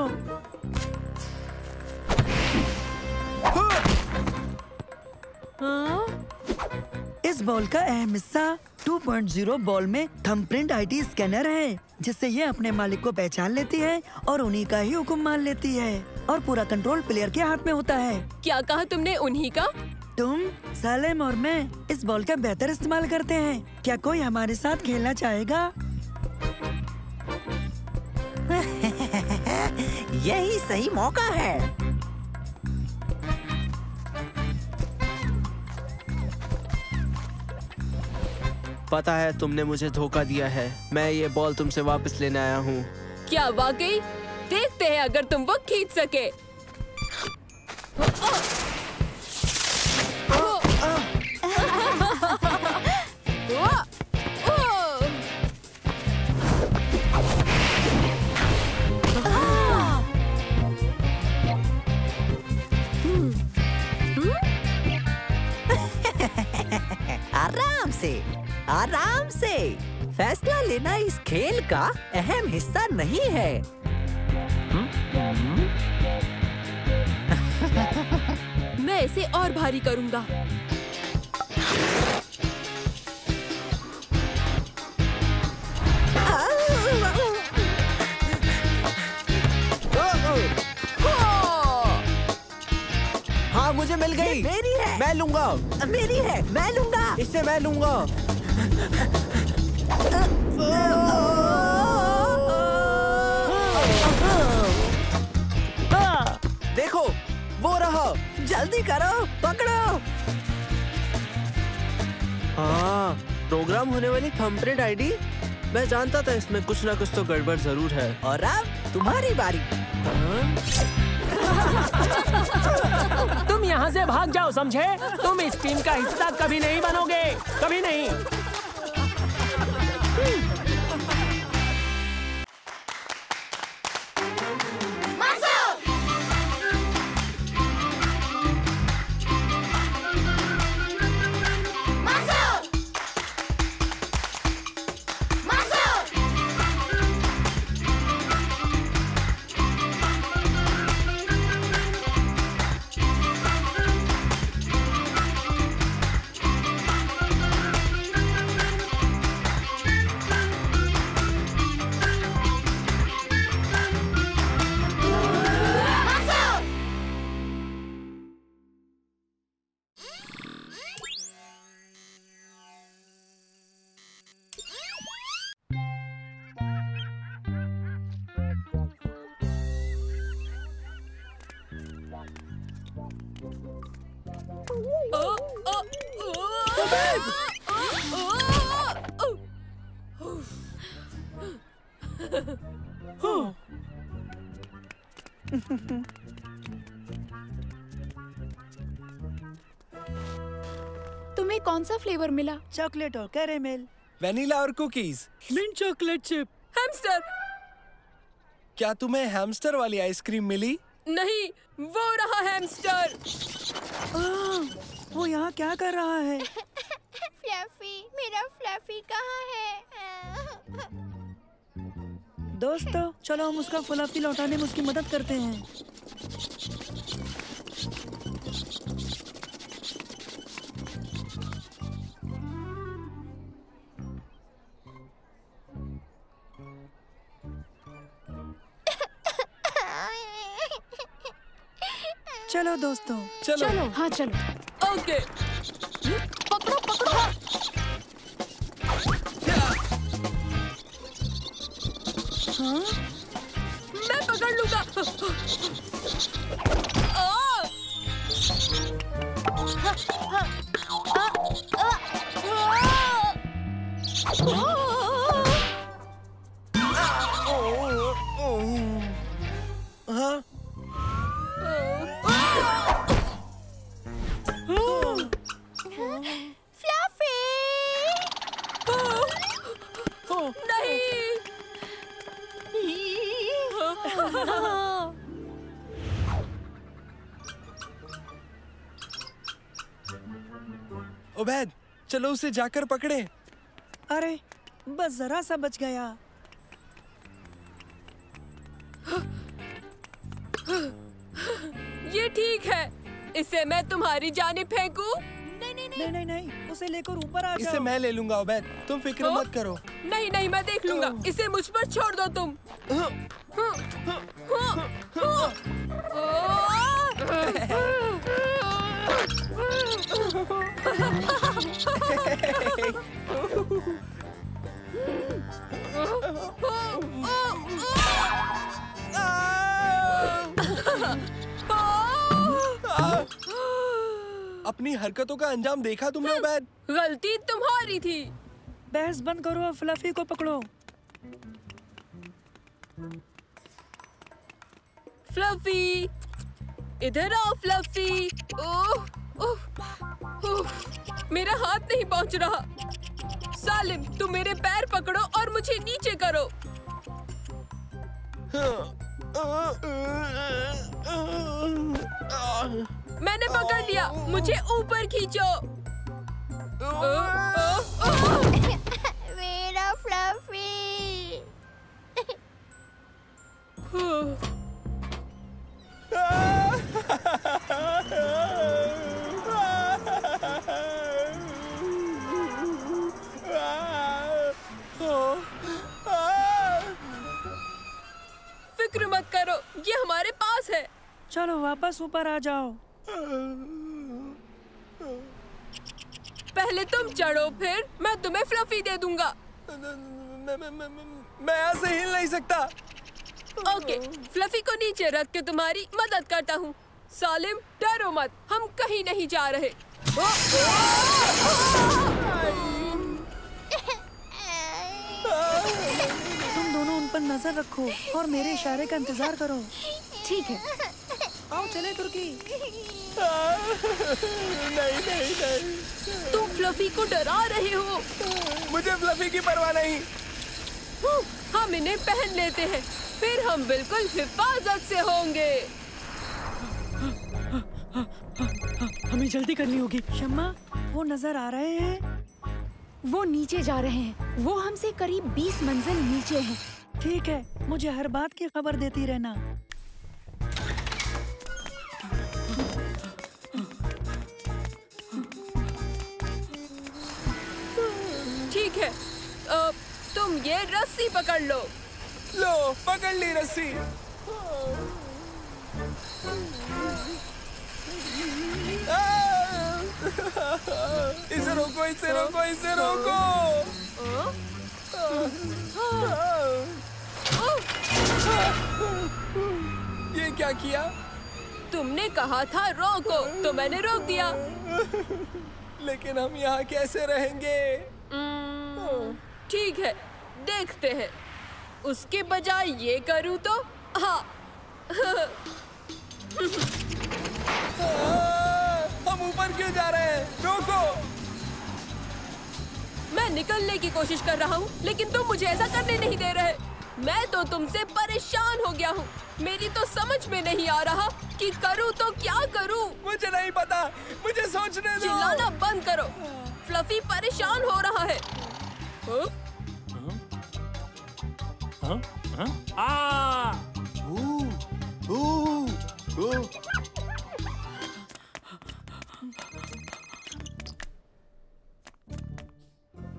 इस बॉल का अहम हिस्सा 2.0 बॉल में थंबप्रिंट आईटी स्कैनर है, जिससे ये अपने मालिक को पहचान लेती है और उन्हीं का ही हुक्म मान लेती है और पूरा कंट्रोल प्लेयर के हाथ में होता है। क्या कहा तुमने? उन्हीं का? तुम, सालेम और मैं इस बॉल का बेहतर इस्तेमाल करते हैं। क्या कोई हमारे साथ खेलना चाहेगा? यही सही मौका है। पता है तुमने मुझे धोखा दिया है। मैं ये बॉल तुमसे वापस लेने आया हूँ। क्या वाकई? देखते हैं अगर तुम वो खींच सके। आराम से। फैसला लेना इस खेल का अहम हिस्सा नहीं है। मैं इसे और भारी करूंगा। हाँ, मुझे मिल गई। मेरी है। मैं लूंगा। मेरी है। मैं लूंगा। इससे मैं लूंगा। देखो, वो रहा। जल्दी करो, पकड़ो। हाँ, प्रोग्राम होने वाली थंबप्रिंट आईडी। मैं जानता था इसमें कुछ ना कुछ तो गड़बड़ जरूर है। और अब तुम्हारी बारी। तुम यहाँ से भाग जाओ, समझे? तुम इस टीम का हिस्सा कभी नहीं बनोगे, कभी नहीं। तुम्हें कौन सा फ्लेवर मिला? चॉकलेट और कैरेमल। वेनिला और cookies. Mint chocolate chip. Hamster. क्या तुम्हें हैमस्टर वाली आइसक्रीम मिली? नहीं, वो रहा हैमस्टर। वो यहाँ क्या कर रहा है? फ्लफी, मेरा फ्लफी कहाँ है? दोस्तों, चलो हम उसका फ्लफी लौटाने में उसकी मदद करते हैं। चलो दोस्तों, चलो। हाँ चलो। ओके। पकड़ो पकड़ो। हाँ? मैं पकड़ लूंगा। हाँ? फ्लफी! उबैद, चलो उसे जाकर पकड़े। अरे, बस जरा सा बच गया। ये ठीक है। इसे मैं तुम्हारी जानिब फेंकूं? नहीं, उसे लेकर ऊपर आ जाओ। इसे मैं ले लूंगा उबैद, तुम फिक्र मत करो। नहीं, मैं देख लूंगा। इसे मुझ पर छोड़ दो तुम। अपनी हरकतों का अंजाम देखा तुमने उबैद? गलती तुम्हारी थी। बहस बंद करो और फ्लफी को पकड़ो। फ्लफी, इधर आओ फ्लफी। ओह, मेरा हाथ नहीं पहुंच रहा। सालिम, तुम मेरे पैर पकड़ो और मुझे नीचे करो। मैंने पकड़ लिया, मुझे ऊपर खींचो। मेरा फ्लफी। फिक्र मत करो, ये हमारे पास है। चलो वापस ऊपर आ जाओ। पहले तुम चढ़ो, फिर मैं तुम्हें फ्लफी दे दूंगा। मैं यहाँ से हिल नहीं सकता। ओके, फ्लफी को नीचे रख के तुम्हारी मदद करता हूँ। सालिम, डरो मत, हम कहीं नहीं जा रहे। तुम दोनों उन पर नजर रखो और मेरे इशारे का इंतजार करो। ठीक है। आओ चले तुर्की। नहीं। तुम फ्लफी को डरा रहे हो। मुझे फ्लफी की परवाह नहीं। हम इन्हें पहन लेते हैं, फिर हम बिल्कुल हिफाजत से होंगे। हमें जल्दी करनी होगी। शम्मा, वो नजर आ रहे हैं? वो नीचे जा रहे हैं। वो हमसे करीब 20 मंजिल नीचे हैं। ठीक है, मुझे हर बात की खबर देती रहना। ठीक है, तुम ये रस्सी पकड़ लो। लो, पकड़ ली रस्सी। इसे रोको, इसे रोको, इसे रोको। ये क्या किया? तुमने कहा था रोको, तो मैंने रोक दिया। लेकिन हम यहाँ कैसे रहेंगे? ठीक है, देखते हैं। उसके बजाय ये करूँ तो? हाँ। हम ऊपर क्यों जा रहे हैं? रोको! मैं निकलने की कोशिश कर रहा हूँ, लेकिन तुम मुझे ऐसा करने नहीं दे रहे। मैं तो तुमसे परेशान हो गया हूँ। मेरी तो समझ में नहीं आ रहा कि करूँ तो क्या करूँ। मुझे नहीं पता, मुझे सोचने दो। चिल्लाना बंद करो। फ्लफी परेशान हो रहा है।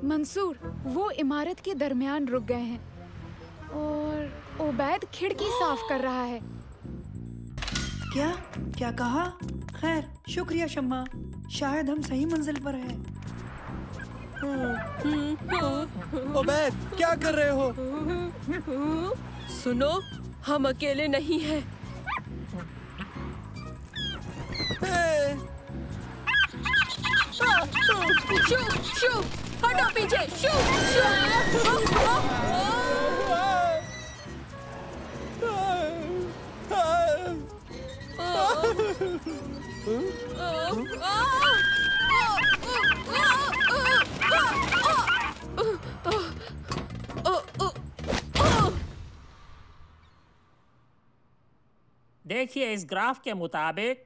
मंसूर, वो इमारत के दरमियान रुक गए हैं और ओबैद खिड़की साफ कर रहा है। क्या कहा? खैर, शुक्रिया शम्मा, शायद हम सही मंजिल पर हैं। ओबैद, क्या कर रहे हो? सुनो, हम अकेले नहीं हैं। शू, शू, हटो पीछे, शू, शू। देखिए, इस ग्राफ के मुताबिक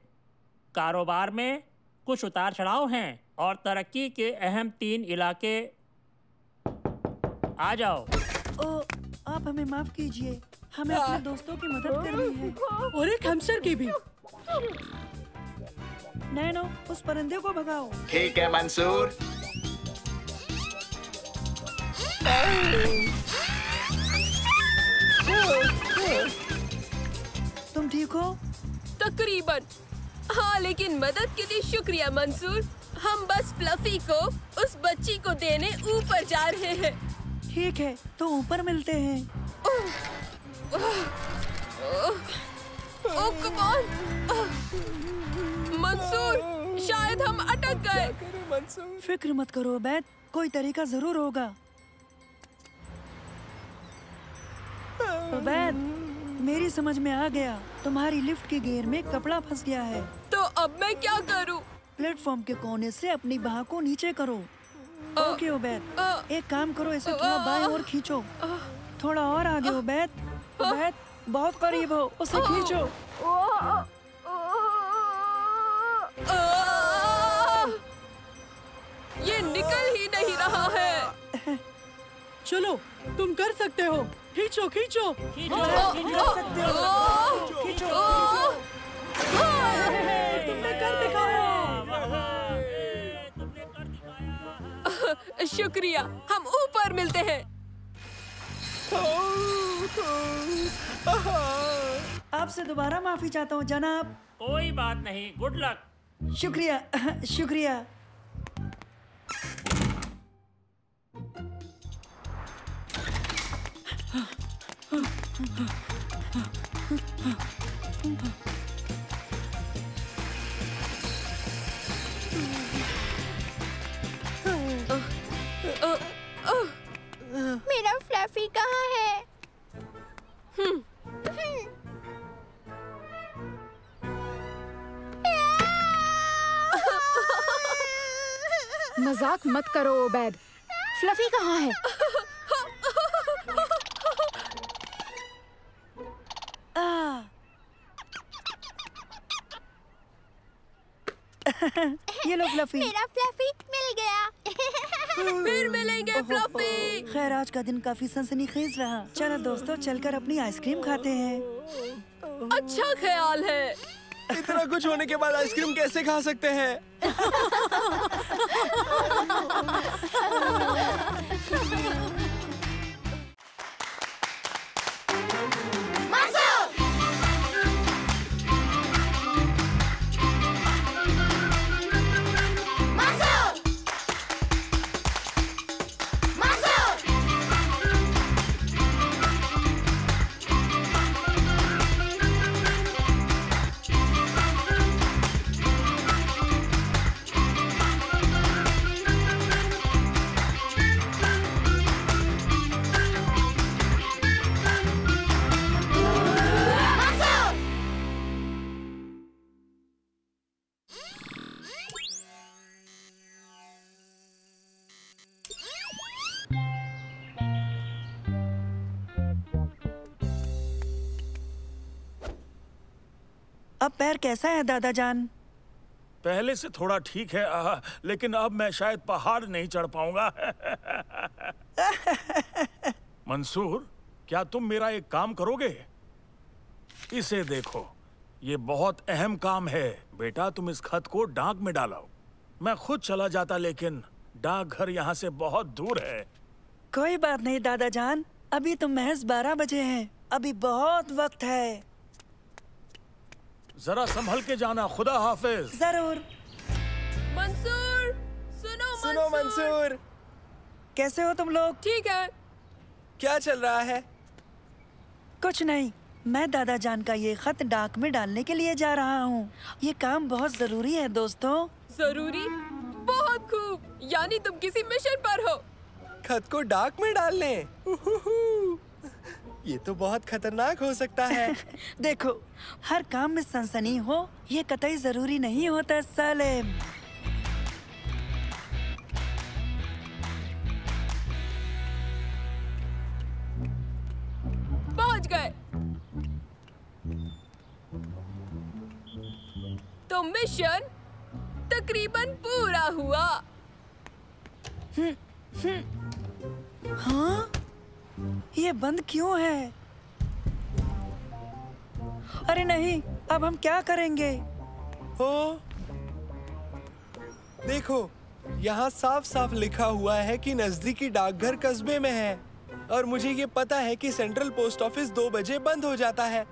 कारोबार में कुछ उतार चढ़ाव हैं और तरक्की के अहम 3 इलाके। आ जाओ। आप हमें माफ कीजिए, हमें अपने दोस्तों की मदद करनी है। और एक हमस्टर की भी। नैनो, उस परिंदे को भगाओ। ठीक है मंसूर। तुम ठीक हो? तकरीबन। हाँ, लेकिन मदद के लिए शुक्रिया मंसूर। हम बस फ्लफी को उस बच्ची को देने ऊपर जा रहे हैं। ठीक है, तो ऊपर मिलते हैं। ओह कम ऑन मंसूर, शायद हम अटक गए। फिक्र मत करो ओबैद, कोई तरीका जरूर होगा। ओबैद, मेरी समझ में आ गया, तुम्हारी लिफ्ट के गियर में कपड़ा फंस गया है। तो अब मैं क्या करूं? प्लेटफॉर्म के कोने से अपनी बाह को नीचे करो। ओके ओबैद, एक काम करो, इसे थोड़ा बाएं ओर खींचो। थोड़ा और आगे ओबैद। ओबैद, बहुत करीब हो, उसे खींचो। ये निकल ही नहीं रहा है। चलो, तुम कर सकते हो। खींचो, खींचो। तुमने कर दिखाया। शुक्रिया, हम ऊपर मिलते हैं। आपसे दोबारा माफी चाहता हूँ जनाब। कोई बात नहीं, गुड लक। शुक्रिया, शुक्रिया। मेरा फ्लफी कहाँ है? मजाक मत करो ओबैद, फ्लफी कहाँ है? ये लो फ्लफी। मेरा फ्लफी मिल गया। फिर मिलेंगे फ्लफी। खैर, आज का दिन काफी सनसनीखेज रहा। चलो दोस्तों, चलकर अपनी आइसक्रीम खाते हैं। अच्छा ख्याल है। इतना कुछ होने के बाद आइसक्रीम कैसे खा सकते हैं? अब पैर कैसा है दादा जान? पहले से थोड़ा ठीक है, लेकिन अब मैं शायद पहाड़ नहीं चढ़ पाऊंगा। मंसूर, क्या तुम मेरा एक काम करोगे? इसे देखो, ये बहुत अहम काम है। बेटा, तुम इस खत को डाक में डालो। मैं खुद चला जाता, लेकिन डाकघर यहाँ से बहुत दूर है। कोई बात नहीं दादा जान, अभी तो महज 12 बजे हैं, अभी बहुत वक्त है। जरा संभल के जाना। खुदा हाफिज। जरूर। मंसूर, सुनो मंसूर। कैसे हो तुम लोग? ठीक है। क्या चल रहा है? कुछ नहीं, मैं दादा जान का ये खत डाक में डालने के लिए जा रहा हूँ। ये काम बहुत जरूरी है दोस्तों। जरूरी? बहुत खूब, यानी तुम किसी मिशन पर हो। खत को डाक में डालने? ये तो बहुत खतरनाक हो सकता है। देखो, हर काम में सनसनी हो ये कतई जरूरी नहीं होता सालेम। पहुंच गए। तो मिशन तकरीबन पूरा हुआ। हाँ? ये बंद क्यों है? अरे नहीं, अब हम क्या करेंगे? देखो, यहाँ साफ साफ लिखा हुआ है कि नजदीकी डाकघर कस्बे में है, और मुझे ये पता है कि सेंट्रल पोस्ट ऑफिस 2 बजे बंद हो जाता है।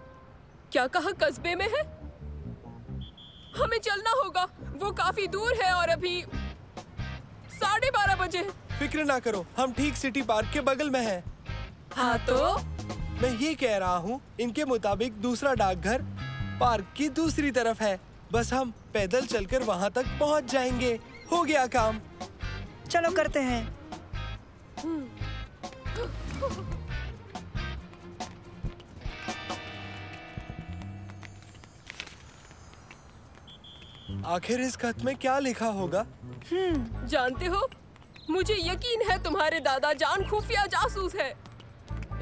क्या कहा कस्बे में है? हमें चलना होगा, वो काफी दूर है और अभी 12:30 बजे है। फिक्र ना करो, हम ठीक सिटी पार्क के बगल में हैं। हाँ तो? मैं ये कह रहा हूँ, इनके मुताबिक दूसरा डाकघर पार्क की दूसरी तरफ है। बस हम पैदल चलकर वहाँ तक पहुँच जाएंगे। हो गया काम। चलो करते हैं। आखिर इस खत में क्या लिखा होगा? जानते हो, मुझे यकीन है तुम्हारे दादा जान खुफिया जासूस है।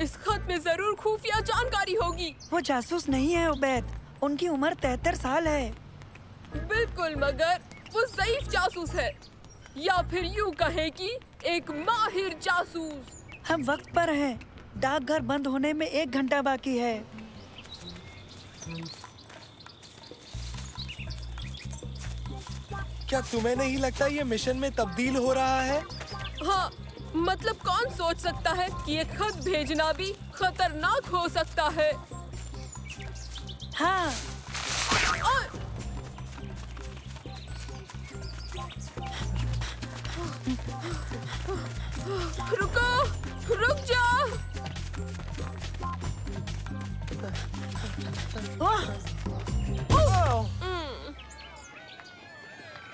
इस खत में जरूर खुफिया जानकारी होगी। वो जासूस नहीं है उबैद, उनकी उम्र 73 साल है। बिल्कुल, मगर वो ज़ईफ जासूस है, या फिर यूँ कहें कि एक माहिर जासूस। हम वक्त पर हैं। डाकघर बंद होने में 1 घंटा बाकी है। क्या तुम्हें नहीं लगता ये मिशन में तब्दील हो रहा है? हाँ, मतलब कौन सोच सकता है कि ये खत भेजना भी खतरनाक हो सकता है। हाँ। रुको, रुक जाओ।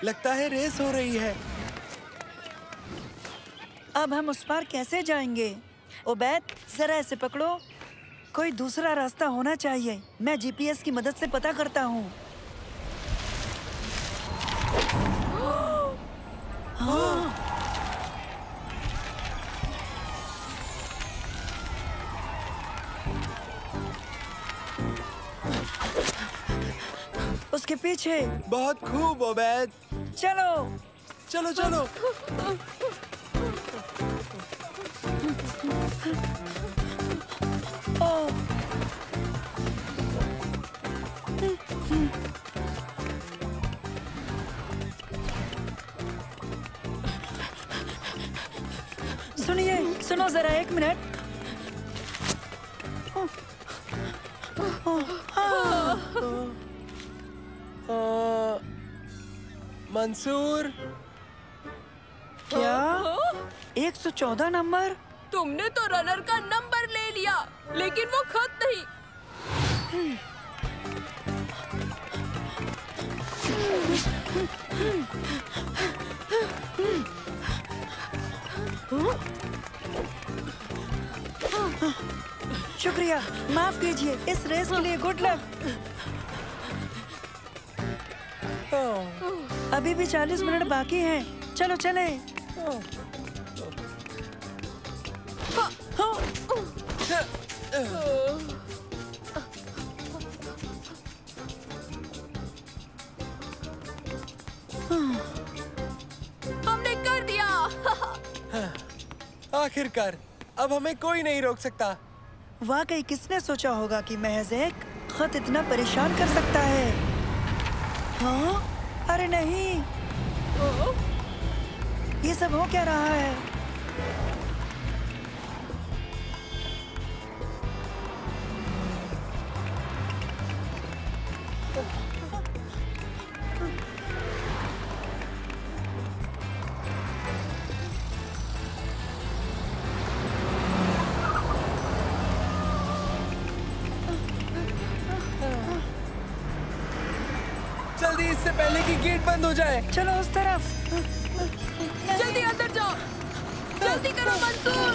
लगता है रेस हो रही है। अब हम उस पार कैसे जाएंगे? उबैद, जरा ऐसे पकड़ो। कोई दूसरा रास्ता होना चाहिए। मैं जीपीएस की मदद से पता करता हूँ। हाँ। उसके पीछे। बहुत खूब उबैद। चलो चलो चलो। सुनिए, सुनो जरा 1 मिनट। मंसूर, क्या 114 नंबर? तुमने तो रनर का नंबर ले लिया, लेकिन वो खत नहीं। शुक्रिया, माफ कीजिए। इस रेस के लिए गुड लक। अभी भी 40 मिनट बाकी हैं। चलो चले। हमने कर दिया। आखिरकार अब हमें कोई नहीं रोक सकता। वाकई किसने सोचा होगा कि महज एक खत इतना परेशान कर सकता है? हाँ? अरे नहीं, ये सब हो क्या रहा है? जल्दी, इससे पहले कि गेट बंद हो जाए। चलो उस तरफ। जल्दी अंदर जाओ, जल्दी करो मंसूर।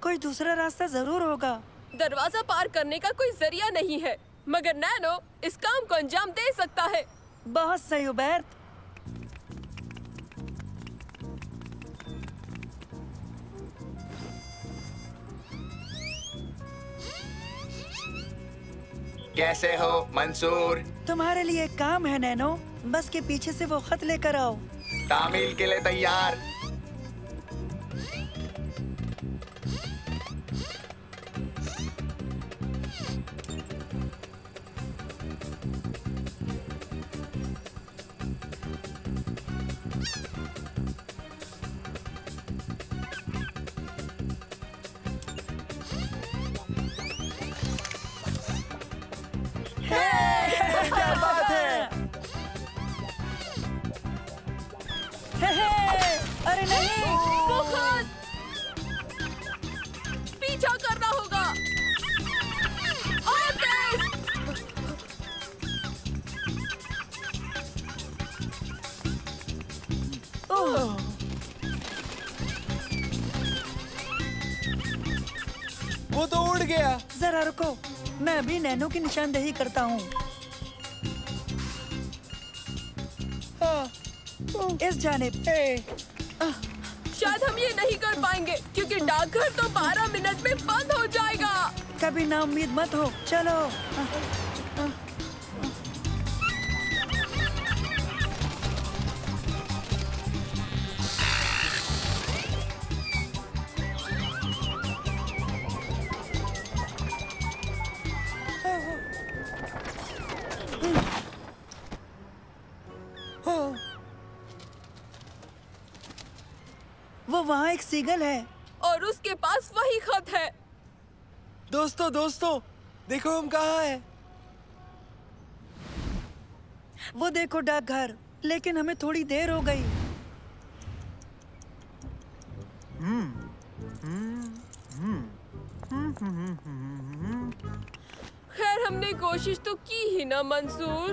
कोई दूसरा रास्ता जरूर होगा। दरवाजा पार करने का कोई जरिया नहीं है, मगर नैनो इस काम को अंजाम दे सकता है। बहुत सही उबैद। कैसे हो मंसूर? तुम्हारे लिए एक काम है नैनो, बस के पीछे से वो खत लेकर आओ। तामील के लिए तैयार। क्या बात है? अरे नहीं, वो खत पीछा करना होगा। और तेज। वो तो उड़ गया। जरा रुको, मैं अभी नैनो की निशानदेही करता हूँ। इस जानिब। शायद हम ये नहीं कर पाएंगे क्योंकि डाकघर तो 12 मिनट में बंद हो जाएगा। कभी ना उम्मीद मत हो। चलो। वो वहाँ एक सीगल है और उसके पास वही खत है। दोस्तों, देखो हम कहाँ हैं। वो देखो डाकघर, लेकिन हमें थोड़ी देर हो गई। खैर हमने कोशिश तो की ही ना मंसूर।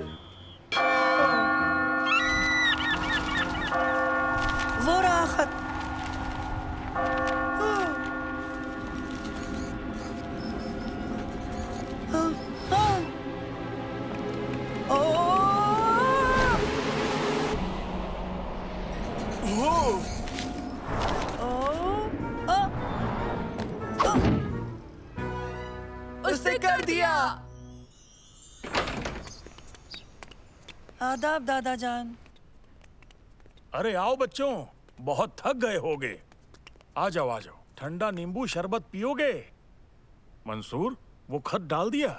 वो रहा खत। उसने कर दिया। आदाब दादा जान। अरे आओ बच्चों, बहुत थक गए होगे। आ जाओ, ठंडा नींबू शरबत पियोगे? मंसूर, वो खत डाल दिया?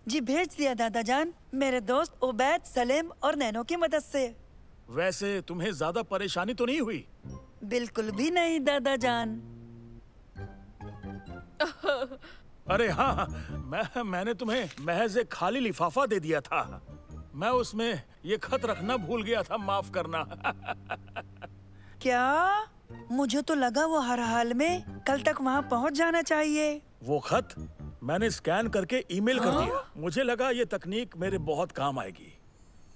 जी भेज दिया दादा जान, मेरे दोस्त उबैद, सलेम और नैनो की मदद से। वैसे तुम्हें ज्यादा परेशानी तो नहीं हुई? बिल्कुल भी नहीं दादा जान। अरे हाँ, मैंने तुम्हें महज एक खाली लिफाफा दे दिया था। मैं उसमें ये खत रखना भूल गया था, माफ करना। क्या? मुझे तो लगा वो हर हाल में कल तक वहाँ पहुँच जाना चाहिए। वो खत मैंने स्कैन करके ईमेल कर दिया। मुझे लगा ये तकनीक मेरे बहुत काम आएगी।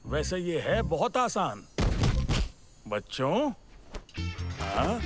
वैसे ये है बहुत आसान। बच्चों, हाँ?